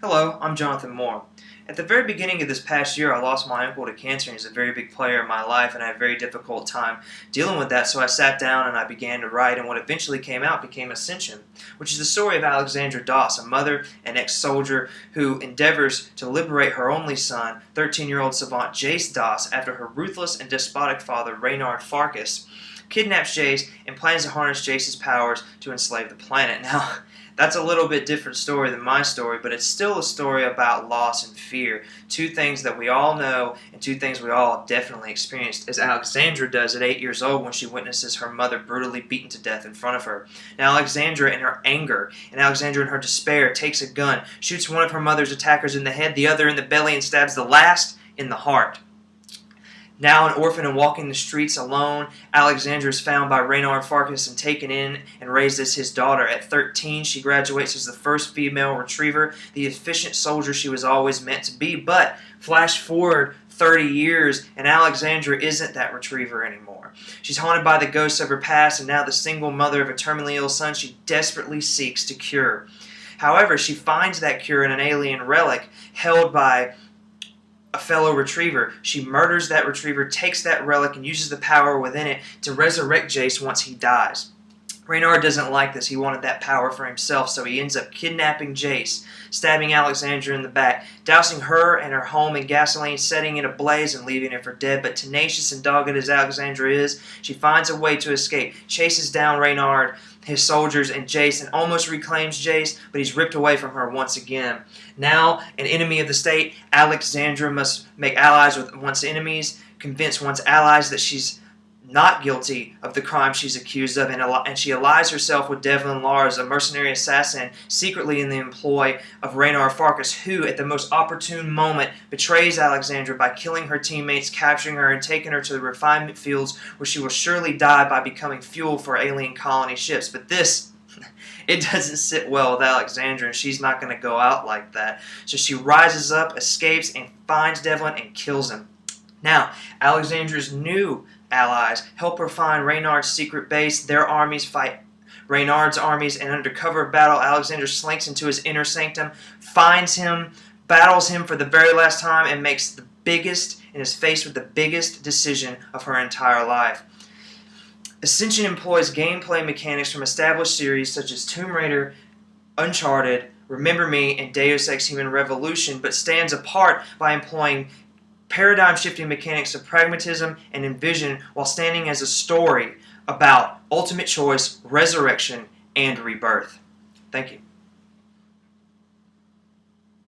Hello, I'm Jonathan Moore. At the very beginning of this past year, I lost my uncle to cancer, and he's a very big player in my life, and I had a very difficult time dealing with that, so I sat down and I began to write, and what eventually came out became Ascension, which is the story of Alexandra Doss, a mother and ex-soldier who endeavors to liberate her only son, 13-year-old savant Jace Doss, after her ruthless and despotic father, Reynard Farkas, kidnaps Jace and plans to harness Jace's powers to enslave the planet. Now, that's a little bit different story than my story, but it's still a story about loss and fear. Two things that we all know and two things we all definitely experienced, as Alexandra does at 8 years old when she witnesses her mother brutally beaten to death in front of her. Now, Alexandra, in her anger, and Alexandra in her despair, takes a gun, shoots one of her mother's attackers in the head, the other in the belly, and stabs the last in the heart. Now an orphan and walking the streets alone, Alexandra is found by Reynard Farkas and taken in and raised as his daughter. At 13, she graduates as the first female retriever, the efficient soldier she was always meant to be. But flash forward 30 years, and Alexandra isn't that retriever anymore. She's haunted by the ghosts of her past, and now the single mother of a terminally ill son she desperately seeks to cure. However, she finds that cure in an alien relic held by a fellow retriever. She murders that retriever, takes that relic, and uses the power within it to resurrect Jace once he dies. Reynard doesn't like this. He wanted that power for himself, so he ends up kidnapping Jace, stabbing Alexandra in the back, dousing her and her home in gasoline, setting it ablaze, and leaving her for dead. But tenacious and dogged as Alexandra is, she finds a way to escape, chases down Reynard, his soldiers, and Jace, and almost reclaims Jace, but he's ripped away from her once again. Now, an enemy of the state, Alexandra must make allies with one's enemies, convince one's allies that she's not guilty of the crime she's accused of, and she allies herself with Devlin Lars, a mercenary assassin secretly in the employ of Reynard Farkas, who, at the most opportune moment, betrays Alexandra by killing her teammates, capturing her, and taking her to the refinement fields where she will surely die by becoming fuel for alien colony ships. But this, it doesn't sit well with Alexandra, and she's not going to go out like that. So she rises up, escapes, and finds Devlin and kills him. Now, Alexandra's new allies help her find Reynard's secret base. Their armies fight Reynard's armies, and under cover of battle, Alexandra slinks into his inner sanctum, finds him, battles him for the very last time, and makes the biggest, and is faced with the biggest decision of her entire life. Ascension employs gameplay mechanics from established series such as Tomb Raider, Uncharted, Remember Me, and Deus Ex Human Revolution, but stands apart by employing paradigm-shifting mechanics of pragmatism and envision while standing as a story about ultimate choice, resurrection, and rebirth. Thank you.